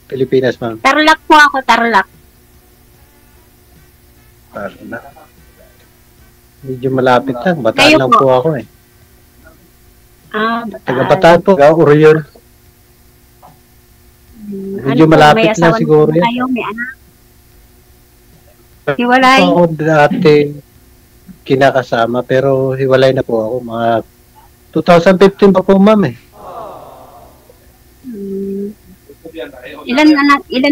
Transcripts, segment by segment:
Pilipinas, ma'am? Tarlac po ako, Tarlac. Tarlac. Medyo malapit lang. Bataan Kayo lang po? po ako eh. Bataan. Taga Bataan po, Oriol. Medyo po, malapit may lang asawa siguro na yan. kayo, may anak. Hiwalay. Ako dati kinakasama pero hiwalay na po ako. Mga 2015 pa po, ma'am eh. Ilan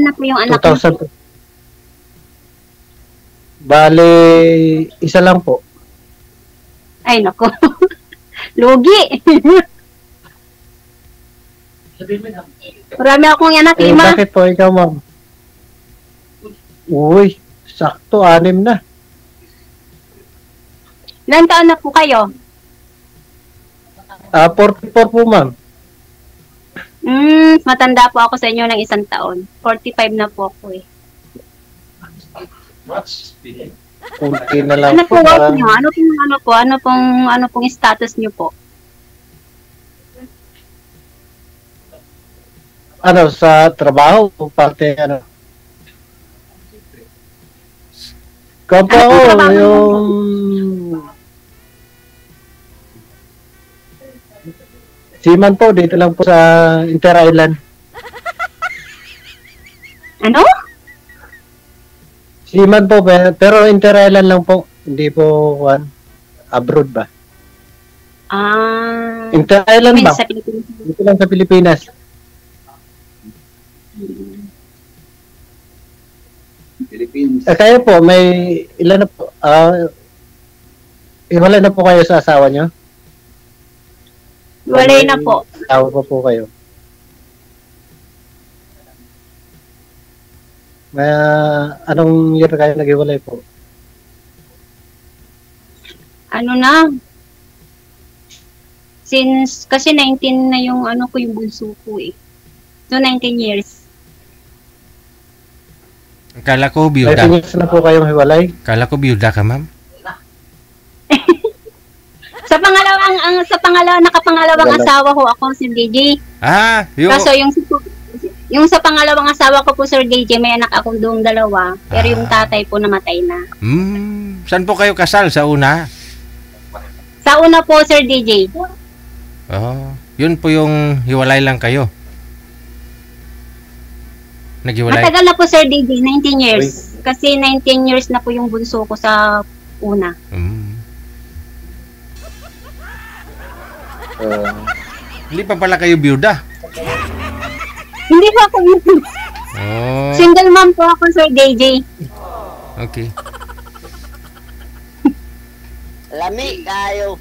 na po yung anak niyo? 2000. Bale, isa lang po. Ay, nako. Lugi. Marami akong anak, Eh, 5. bakit po ikaw, ma'am? Uy, sakto, 6 na. Ilan taon na po kayo? 44 po, ma'am. Matanda po ako sa inyo ng 1 taon. 45 na po ako eh. Kunti na lang Ano po work parang- nyo? Ano pong status nyo po? Ano, sa trabaho, parte, ano? Kapag Ano pong trabaho yung... Seaman po, dito lang po sa Inter Island. Ano? Seaman po, pero Inter Island lang po. Hindi po, abroad ba? Inter Island ba? Sa Pilipinas. Dito lang sa Pilipinas. Philippines. Kayo po, may ilan na po? Wala na po kayo sa asawa nyo? Walay na po. Asawa pa po kayo. May, anong year kayo nag-iwalay po? Ano na? Since, kasi 19 na yung ano ko, yung bunso ko eh. So, 19 years. Kala ko May biyuda. years na po kayong hiwalay? Kala ko biyuda ka, ma'am. Sa nakapangalawang Wala. asawa ko ako, si DJ. Yung... Kaso yung sa pangalawang asawa ko po, Sir DJ, may anak akong doong 2. Pero yung tatay po namatay na. Saan po kayo kasal sa una? Sa una po, Sir DJ. Yun po yung hiwalay lang kayo. Naghiwalay. Matagal na po, Sir DJ, 19 years. Kasi 19 years na po yung bunso ko sa una. Hindi pa pala kayo biyuda. Hindi po ako single mom po ako, Sir DJ. Okay. Lami kayo.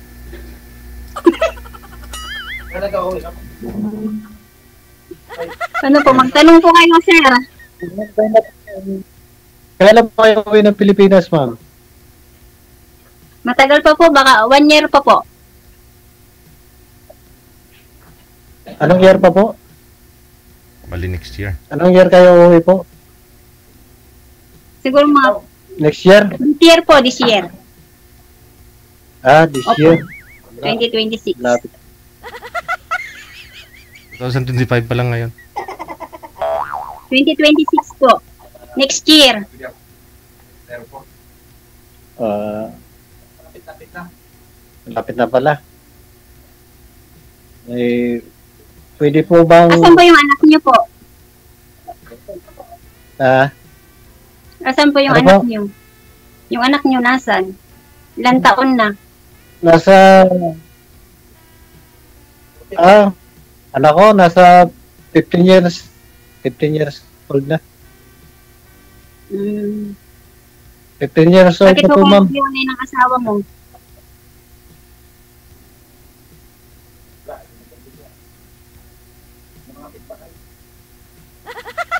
Ano po, magtanong po kayo, Sir. Kailan po kayo uwi ng Pilipinas, ma'am? Matagal pa po, baka 1 year pa po. Anong year pa po? Bali next year. Anong year kayo uwi po? Siguro mga Next year? this year. This Opo. year. 2026. Lapit. 2025 pa lang ngayon. 2026 po. Next year. Lapit na pala. Pwede po bang... Asan po yung anak niyo po? Asan po yung Ano anak po? niyo? Yung anak niyo nasan? Ilan taon na? Nasa... anak ko, nasa 15 years. 15 years old na. 15 years old Bakit na po po, kayo ma'am. naghiwalay ng asawa mo?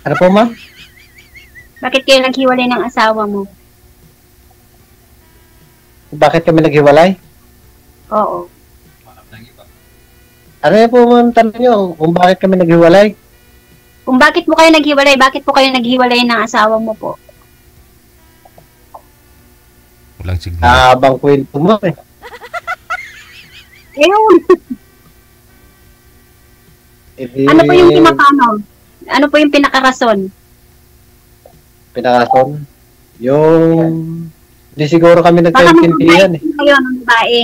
Ano po, ma'am? Bakit kayo naghiwalay ng asawa mo? Bakit kami naghiwalay? Oo. Ano yan po, ma'am, tanong nyo kung bakit kami naghiwalay? Kung bakit po kayo naghiwalay ng asawa mo po? Walang signal. Habang kwento mo eh. Ayun. Eh, Ano po yung pinakano? Ano po yung pinakarason? Pinakason. Yung, hindi siguro kami Baka nagkaintindihan mababait po kayo ng babae.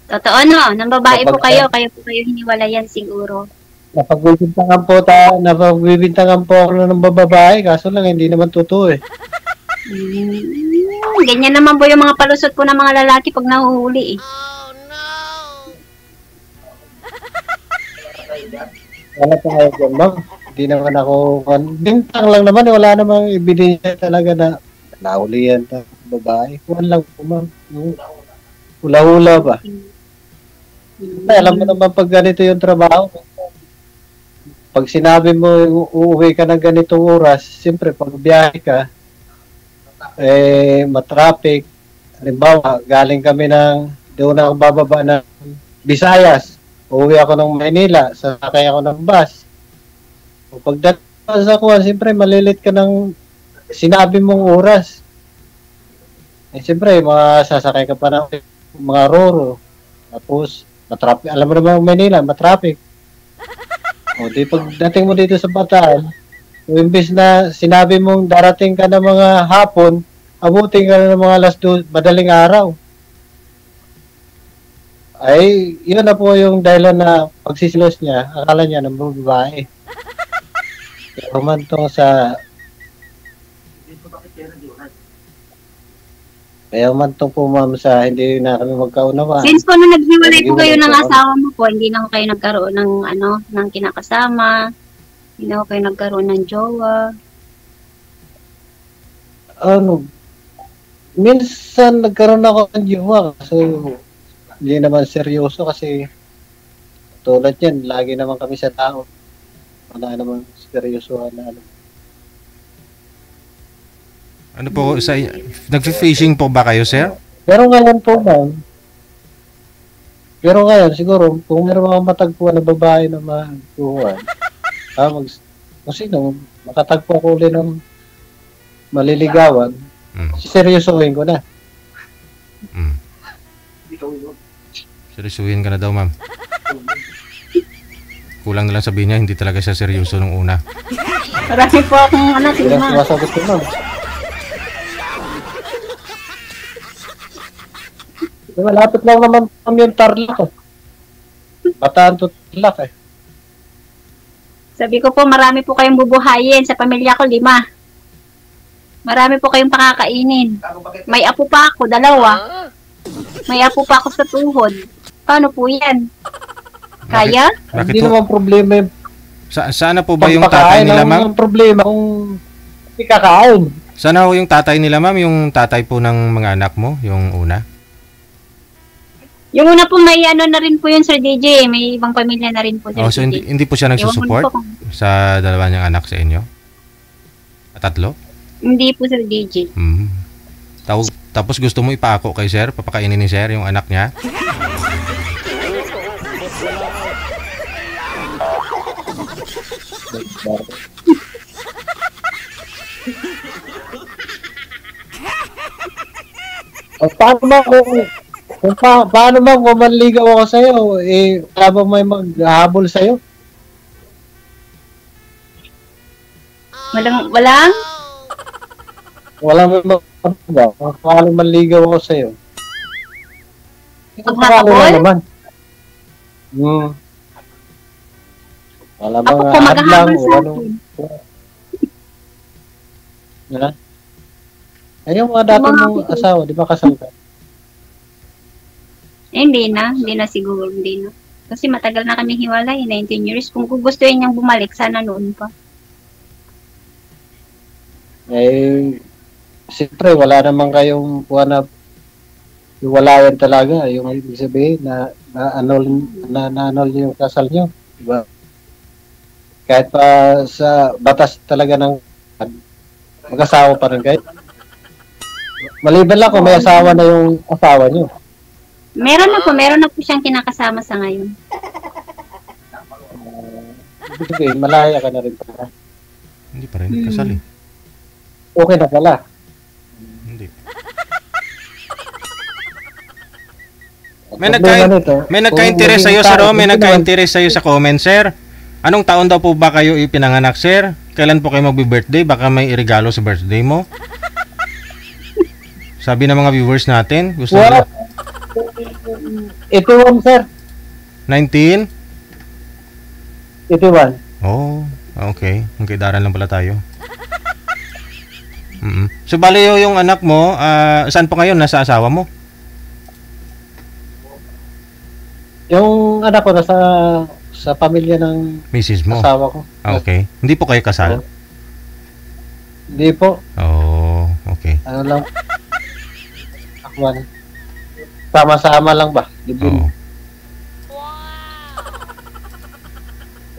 Totoo no, ng babae po kayo po kayo hiniwalayan siguro. Napagbibintangan po ako ng bababae, kaso lang hindi naman totoo eh. Ganyan naman po yung mga palusot po ng mga lalaki pag nahuhuli eh. Wala pa kayo dyan, ma'am. Hindi naman ako, bintang lang naman, wala namang ebidensya talaga na nahuli yan ng babae. Kuhan lang po, ma'am. Hula-hula ba? Ay, alam mo naman pag ganito yung trabaho, pag sinabi mo uuwi ka ng ganitong oras, siyempre pag biyahe ka, matraffic. Halimbawa, galing kami doon ako bababa ng Visayas. Uuwi ako ng Manila, sasakay ako ng bus. O pagdating sa kuwan, siyempre malilit ka ng sinabi mong oras. Siyempre, sasakay ka pa ng mga roro. Tapos, matraffic. Alam mo naman Manila, matraffic. O di pagdating mo dito sa Bataan, imbis na sinabi mong darating ka ng mga hapon, abutin ka na ng mga madaling araw. Ay, yun na po yung dahilan na pagsisilos niya, akala niya ng babae. Kaya humantong po ma'am sa hindi na kami magkaunawaan. Since po nung naghiwalay po kayo ng asawa mo po, hindi na kayo nagkaroon ng ng kinakasama, hindi na kayo nagkaroon ng jowa. Minsan nagkaroon ako ng jowa, so hindi naman seryoso kasi tulad yan, lagi naman kami sa tao. Wala naman seryoso na ano. Ano po, nagfi-fishing po ba kayo, sir? Pero ngayon po, ma'am. Pero ngayon, siguro, kung meron mga matagpuan na babae na magkuhan, kung sino, makatagpo ko ulit ng maliligawan, seryosohin ko na. Seryosuhin ka na daw, ma'am. Kulang na lang sabihin niya, hindi talaga siya seryoso nung una. Marami po akong Hindi lang sumasagot ko, ma'am. Malapit lang naman kami yung Tarlac eh. Bataan to Tarlac eh. Sabi ko po, marami po kayong bubuhayin. Sa pamilya ko, 5. Marami po kayong pakakainin. May apo pa ako, 2. May apo pa ako sa tuhod. Paano po yan? Kaya? Bakit Hindi po? naman problema yung Sana po ba yung tatay nila, ma'am? Ang problema kung hindi kakain. Sana po yung tatay nila, ma'am? Yung tatay po ng mga anak mo? Yung una? Yung una po may na rin po yun, Sir DJ. May ibang pamilya na rin po, Sir So DJ. hindi po siya nagsusupport sa dalawa niyang anak sa inyo? At 3? Hindi po, Sir DJ. Tapos gusto mo ipaako kay sir? Papakainin ni sir yung anak niya? Paano ba kung manligaw ako sa'yo? Wala ba may maghahabol sa'yo? Walang? Wala may maghahabol ba? Paano manligaw ako sa'yo? Maghahabol? Wala naman. Wala bang Ako po maghahabol sa ano? akin. Ha? Ay, yung mga dati mong asawa, di ba kasal ka? Hindi na siguro, hindi na. Kasi matagal na kami hiwalay, 19 years. Kung gustuin niyang bumalik, sana noon pa. Siyempre, wala naman kayong na hiwalayan talaga. Yung ibig sabihin na na-annul yung kasal nyo. Diba? Kahit pa sa batas talaga ng mag-asawa pa rin kayo. Maliban lang kung may asawa na yung asawa nyo. Meron na po siyang kinakasama sa ngayon. Sige, malaya ka na rin pala. Hindi pa rin, kasal eh. Okay na pala. Hindi. May nagka-interest sa'yo, sir. May nagka-interest sa'yo sa comment, sir. Anong taon daw po ba kayo ipinanganak, sir? Kailan po kayo magbi-birthday? Baka may irigalo sa birthday mo. Sabi ng mga viewers natin. Gusto nila. 81, sir. 19? 81. Oh, okay. Magkaidaran lang pala tayo. So, bali yung anak mo, saan po ngayon? Nasa asawa mo? Yung anak ko nasa sa pamilya ng Mrs. mo? asawa ko. Okay. Hindi po kayo kasal? Hindi po. Oh, okay. Ano lang. Akwan. Sama-sama lang ba?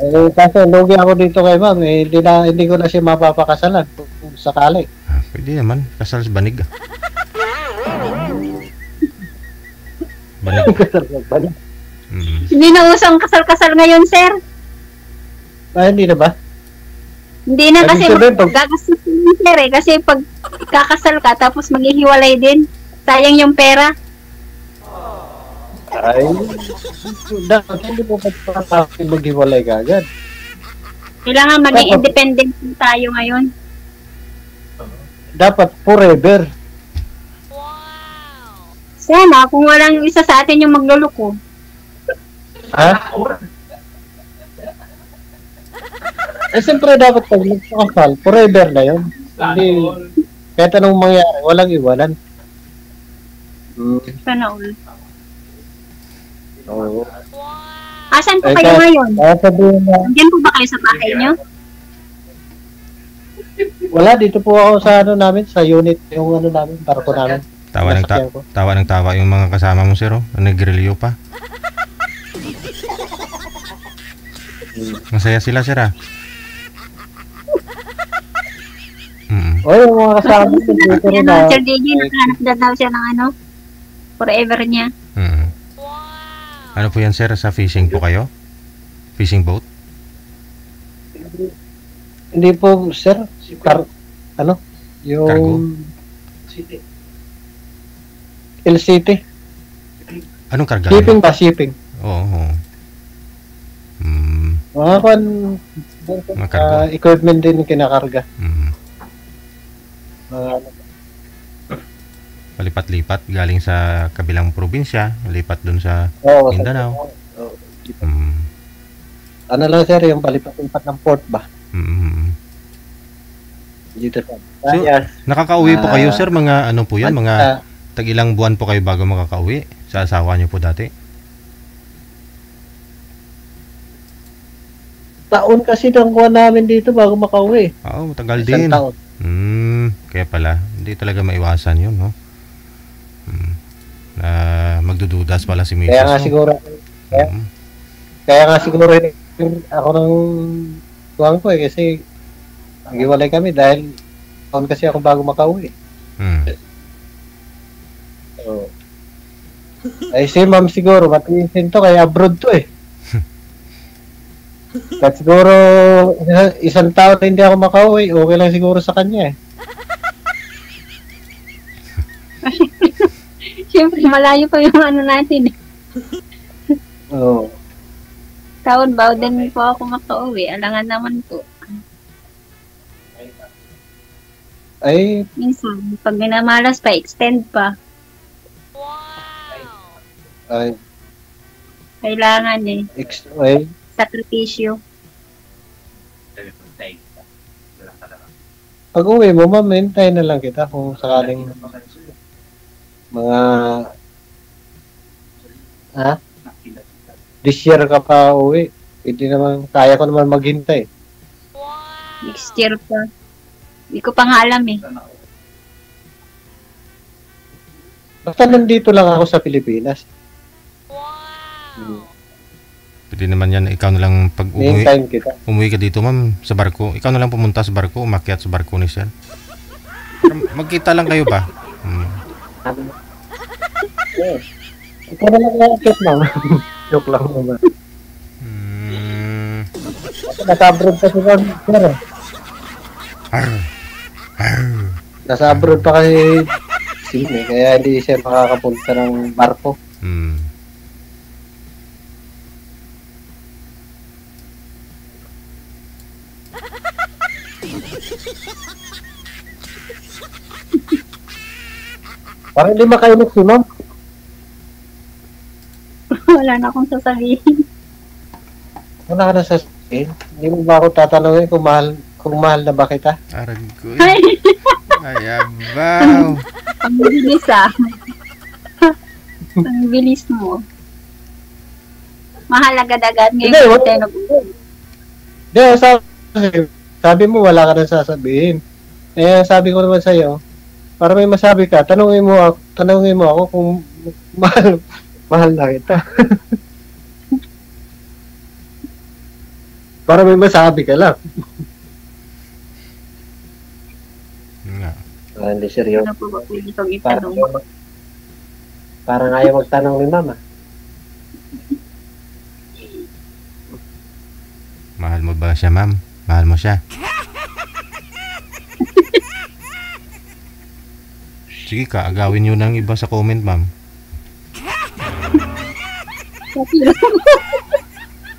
Oo. Kasi lugi ako dito kay ma'am. Hindi ko na siya mapapakasalan kung sakali. Pwede naman. Kasal sa banig. Banig. Banig. Hindi na usang kasal-kasal ngayon, sir. Hindi na ba? Hindi na kasi gagastos din, sir eh. Kasi pag kakasal ka tapos maghihiwalay din, sayang yung pera. Ay, dapat hindi mo maghiwalay ka agad. Kailangan maging independent tayo ngayon. Dapat forever. Sana, kung walang isa sa atin yung magluluko. Ha? Siyempre dapat pag nagpakasal, forever na yun. Hindi, kahit anong mangyari, walang iwanan. Sana all. Oo. Asan po kayo ngayon? Nandiyan po ba kayo sa bahay nyo? Wala, dito po ako sa namin, sa unit, yung namin, barko namin. Tawa ng tawa yung mga kasama mo, sir. Nag-grilyo pa. Masaya sila, sir, ah. Yung mga kasama ko dito rin na. Sir DJ, nakahanap na daw siya ng forever niya. Ano po yan, sir? Sa fishing po kayo? Fishing boat? Hindi po, sir. Yung Cargo? LCT. Anong karga? Shipping ba? Shipping. Oo. Mga equipment din kinakarga. Palipat-lipat galing sa kabilang probinsya, lipat dun sa Mindanao. Ano lang, sir, yung palipat-lipat ng port ba? Dito sa So, nakakauwi po kayo, sir, mga ano po yan, mga tag-ilang buwan po kayo bago makakauwi sa asawa niyo po dati? Taon kasi nang kuha namin dito bago makauwi. Oo, matagal din. Isang taon. Kaya pala, hindi talaga maiwasan yun, no? Magdududas pala si Mrs. Kaya nga siguro, kaya nga siguro ako nang tuwang ko kasi naghiwalay kami dahil taon kasi ako bago makauwi. So, ay si ma'am siguro matiisin to kaya abroad to eh. Kahit siguro isang taon na hindi ako makauwi, okay lang siguro sa kanya eh. Siyempre, malayo pa yung natin eh. Oo. Taon ba, din po ako makauwi. Alangan naman po. Ay, minsan, pag minamalas pa, extend pa. ay, Kailangan eh. ay, Sakripisyo. pag uwi mo, ma'am, hintayin na lang kita kung sakaling mga this year ka pa uwi. Hindi naman, kaya ko naman maghintay. Next year pa. Hindi ko pa nga alam eh. Basta nandito lang ako sa Pilipinas. Pwede naman yan, ikaw na lang pag Hintayin kita. umuwi ka dito, ma'am, sa barko. Ikaw na lang pumunta sa barko, umakyat sa barko ni sir. Magkita lang kayo ba? Ikaw na lang nakakit, ma'am. Joke lang naman. Nasa abroad pa si ma'am, sir. Nasa abroad pa kasi sine, kaya hindi siya makakapunta ng barko. Parang hindi makainis si ma'am. Wala na akong sasabihin. Wala ka na sasabihin. Hindi mo ba ako tatanungin kung mahal na ba kita? Aragoy. Ay, Ay, abaw. ang bilis ah. Ang bilis mo. Mahal agad-agad Hindi, ngayon. wala. Tayo nag-uwi. Hindi, sabi mo wala ka na sasabihin. Eh, sabi ko naman sa'yo, para may masabi ka, tanungin mo ako kung mahal na kita. Para may masabi ka lang. Nga. Hindi seryoso. Ano po ba pwede kong itanong? Parang ayaw magtanong ni mama. Mahal mo ba siya, ma'am? Mahal mo siya? Sige ka, agawin nyo ng iba sa comment, ma'am.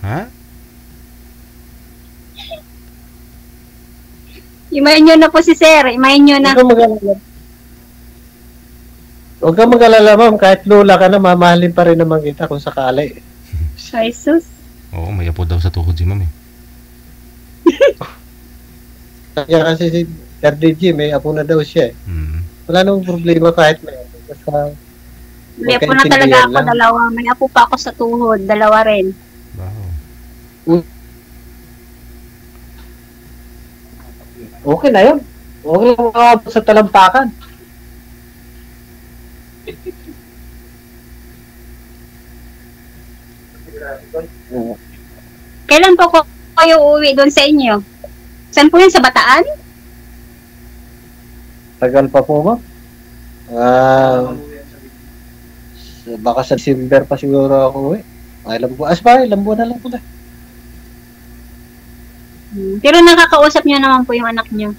Ha? Imayin nyo na po si Sir. Imayin nyo na. Huwag kang mag-alala. Huwag kang mag-alala, ma'am. Kahit lula ka na, mamahalin pa rin naman kita kung sakali. Ay, sus. Oo, may apo daw sa tuhod si ma'am eh. Kaya kasi si RDG, may apo na daw siya. Wala namang problema kahit may apo. Basta May apo na talaga ako, lang. dalawa. May apo pa ako sa tuhod, dalawa rin. Wow. Okay na yun. Okay lang makakabot sa talampakan. Kailan po kayo uuwi doon sa inyo? Saan po yun? Sa Bataan? Tagal pa po ba? Baka sa December pa siguro ako eh. Ilang buwan. Ilang buwan na lang po na. Pero nakakausap niyo naman po yung anak niyo.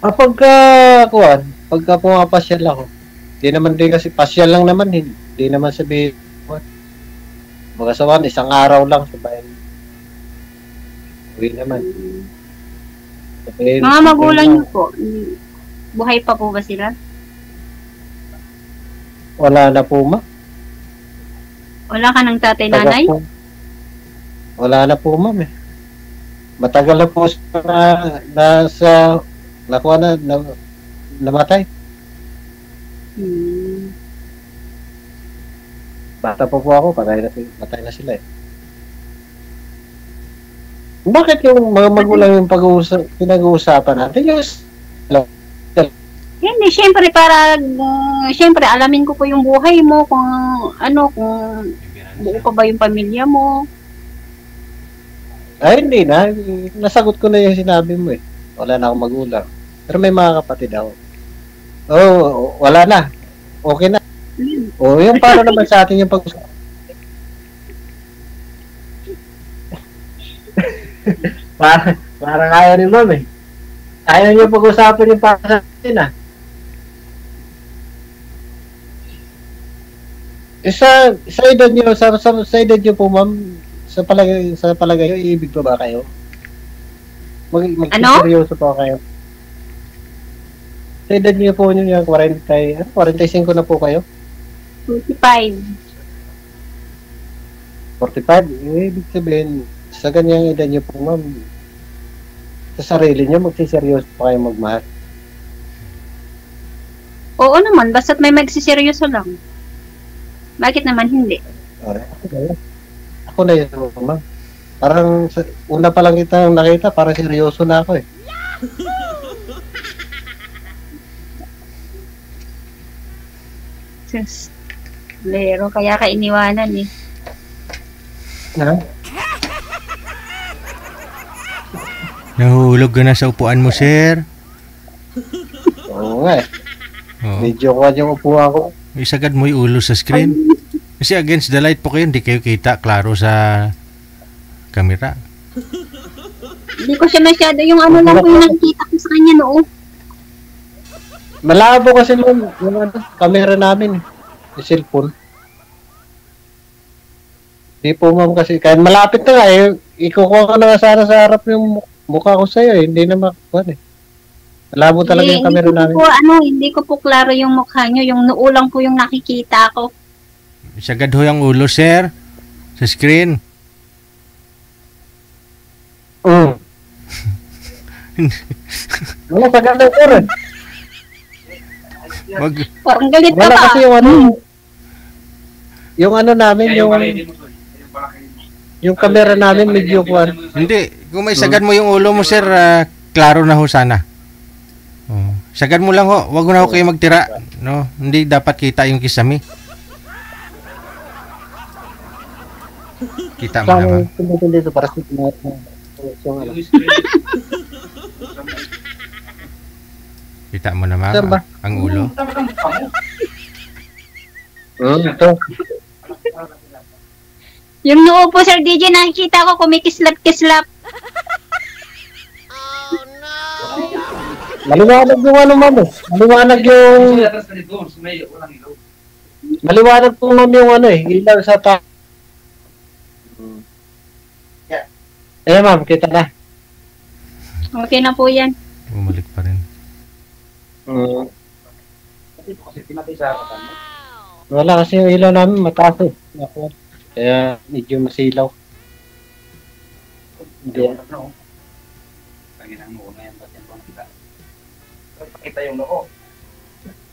Pagka pumapasyal ako, di naman din kasi pasyal lang naman, hindi naman sabihin. Baka sawan, isang araw lang sabay. Uwi naman. Sabihin, Mga magulang niyo po, buhay pa po ba sila? Wala na po ma. Wala ka ng tatay nanay? Wala na po ma'am eh. Matagal na po siya namatay. Bata pa po ako, patay na sila eh. Bakit yung mga magulang yung pinag-uusapan natin? Hindi, syempre syempre alamin ko po yung buhay mo, kung buo pa ba yung pamilya mo. Ay, hindi na. Nasagot ko na yung sinabi mo eh. Wala na akong magulang. Pero may mga kapatid ako. Wala na. Okay na. Yung para naman sa atin yung pag-usapan. Parang ayaw ni ma'am eh. Ayaw niyo pag-usapan yung para sa atin ah. Sa edad niyo po ma'am, sa palagay niyo, iibig pa ba kayo? Magseryoso pa kayo? Sa edad niyo po yung 45 na po kayo? 45. 45? Ibig sabihin, sa ganyang edad niyo po ma'am, sa sarili niyo, magsiseryoso pa kayo magmahal? Oo naman, basta't may magsiseryoso lang. Bakit naman hindi? Ako na yun, ma'am. Parang una pa lang kita nakita, parang seryoso na ako eh. Sus. Lero, kaya ka iniwanan eh. Ha? Nahulog ka na sa upuan mo, sir. Oo nga eh. Oo. Medyo kuha yung upuan ko. Isagad mo yung ulo sa screen. Kasi against the light po kayo, hindi kayo kita klaro sa camera. Hindi ko siya masyado, yung ano lang po yung nakikita ko sa kanya noon. Malabo kasi yung camera namin. Yung cellphone. Di po ma'am kasi, kahit malapit na nga eh, ikukuha ka na sana sa harap yung mukha ko sa'yo, hindi na makuha eh. Malabo talaga yung camera namin. Hindi ko po klaro yung mukha nyo. Yung noo lang po yung nakikita ko. Sagad ho yung ulo, sir. Sa screen. Wala, sagad na sir. Parang galit ka Wala pa. kasi yung ano namin, yung camera namin medyo kuwan. Hindi. Kung may sagad mo yung ulo mo, sir, klaro na ho sana. Oh. Sagad mo lang ho. Wag mo na ho kayo magtira. No? Hindi dapat kita yung kisame. Kita mo naman. Dito para sa Kita mo naman Saan ba? ang ulo. Ito. Yung noo po, Sir DJ, nakikita ko kumikislap-kislap. Maliwanag yung ano, ma'am. Maliwanag yung... Maliwanag po, ma'am, yung ano eh. Ilaw sa ta... Ayan, ma'am. Kita na. Okay na po yan. Bumalik pa rin. Wala kasi yung ilaw namin mataas eh. Kaya medyo masilaw. Hindi.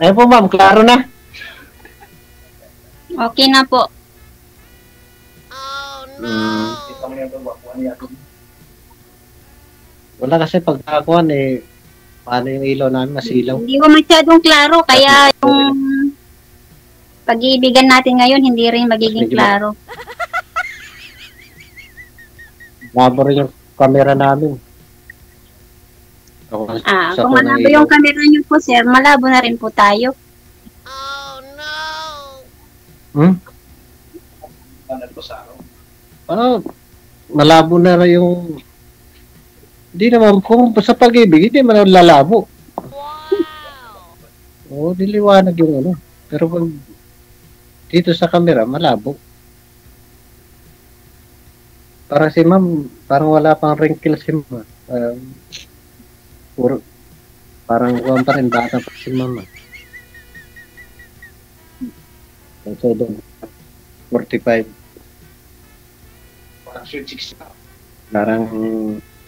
Ayun po, ma'am. Klaro na. Okay na po. Wala kasi pagkakuan eh. Paano yung ilaw namin masilaw? Hindi ko masyadong klaro, kaya yung pag-iibigan natin ngayon, hindi rin magiging klaro. Malabo rin yung camera namin. Kung malabo yung camera nyo po, sir, malabo na rin po tayo. Malabo na rin yung... Hindi naman, kung sa pag-ibig, hindi man lalabo. Oo, diliwanag yung ano. Pero pag dito sa camera, malabo. Parang si ma'am, parang wala pang wrinkles si ma'am. Parang kuwan pa rin, bata pa si ma'am. So, 45. Parang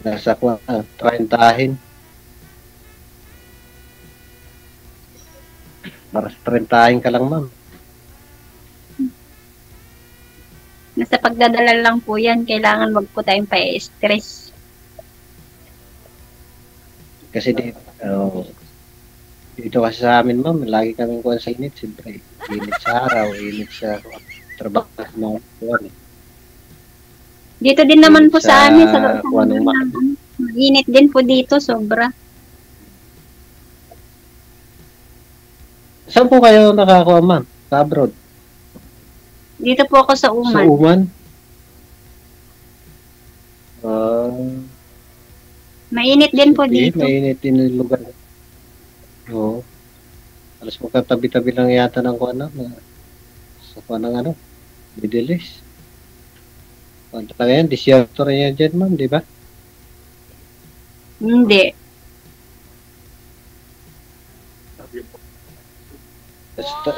nasa kuwan, 30. Para sa 30 ka lang, ma'am. Nasa pagdadala lang po yan, kailangan wag po tayong pa-stress. Kasi dito kasi sa amin, ma'am, lagi kaming kuwan sa init. Siyempre, init sa araw, init sa trabaho ng kuwan. Dito din naman po sa amin, sa kuwan ng init din po dito, sobra. Saan po kayo nakakuha, ma'am? Sa abroad? Dito po ako sa Uman. Sa Uman? Mainit din po dito. Mainit din yung lugar. Oo. Alas magkatabi-tabi lang yata ng kuwan na. Sa kuwan ng ano? Middle East. Kuwan talaga yan. Disyerto rin yan dyan, ma'am, di ba? Hindi.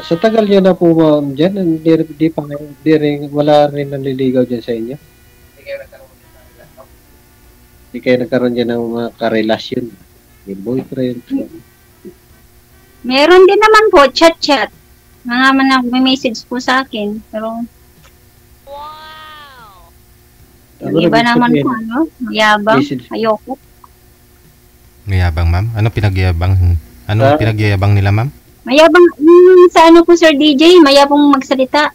Sa tagal nyo na po, ma'am, dyan, wala rin nanliligaw dyan sa inyo? Hindi kayo nagkaroon dyan ng mga karelasyon? May boyfriend? Meron din naman po, chat-chat. Mga nag-message po sa akin. Pero, yung iba naman po, ano? Mayabang. Ayoko. Mayabang, ma'am? Ano pinagyayabang nila, ma'am? Mayabang, sa ano po, Sir DJ, mayabang magsalita.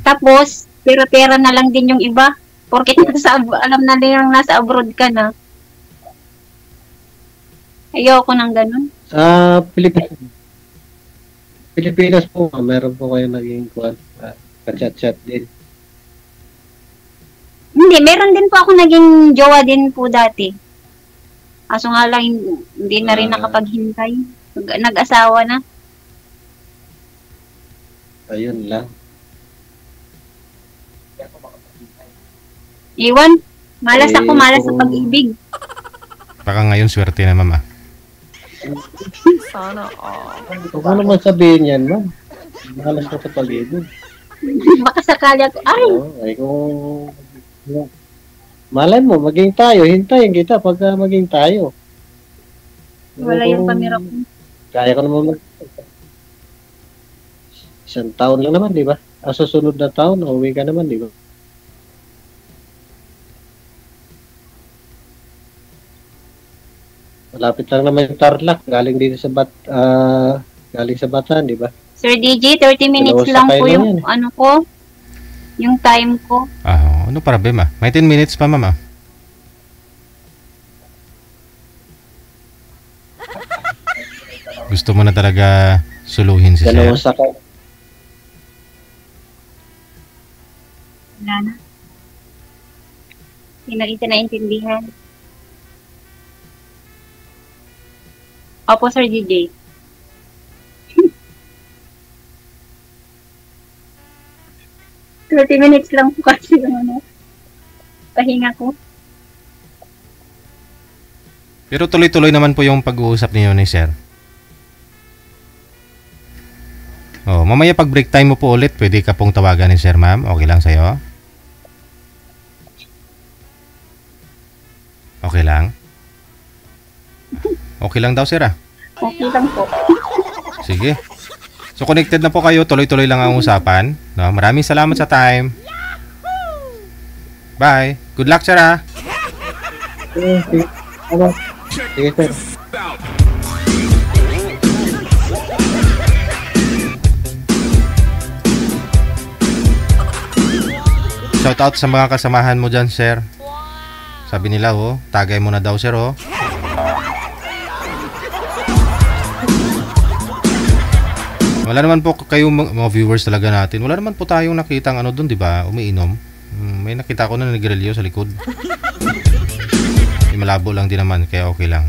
Tapos, pera-pera na lang din yung iba. Porket alam na nilang nasa abroad ka na. Ayoko nang ganun. Sa Pilipinas po, meron po kayo naging ka-chat-chat din. Hindi, meron din po ako naging jowa din po dati. Kaso nga lang, hindi na rin nakapaghintay. Nag-asawa na. Ayun lang. Iwan, malas ako, malas sa pag-ibig. Baka ngayon swerte na, ma'am. Kung ano man sabihin yan, ma'am. Mahalas ko sa paligid. Baka sakali ako, ay, Ay malay mo, maging tayo. Hintayin kita pagka maging tayo. wala yung pamira ko. Kaya ko naman isang taon lang naman, di ba? Susunod na taon, uwi ka naman, di ba? Malapit lang naman yung Tarlac. Galing dito sa galing sa Bataan, di ba? Sir DJ, 30 minutes Dalawa lang sakay po lang yung yan. ano ko, yung time ko. Ano problema? May 10 minutes pa, ma'am. Gusto mo na talaga suluhin si sir? Dalawang sakay. Wala na. Hindi na rin naintindihan. Opo, Sir DJ. $30 minutes lang po kasi yung ano, pahinga ko. Pero tuloy-tuloy naman po yung pag-uusap niyo ni sir. Mamaya pag break time mo po ulit, pwede ka pong tawagan ni sir, ma'am. Okay lang sa'yo? Okay lang? Okay lang daw, sir, Okay lang po. Sige. So, connected na po kayo. Tuloy-tuloy lang ang usapan. No? Maraming salamat sa time. Bye. Good luck, sir, Sige, sige, sir. Shout out sa mga kasamahan mo dyan, sir. Sabi nila, tagay mo na daw, sir, Wala naman po kayo mga viewers talaga natin. Wala naman po tayong nakitang ano doon, 'di ba? Umiinom. May nakita ko na nagrilyo sa likod. Malabo lang din naman, kaya okay lang.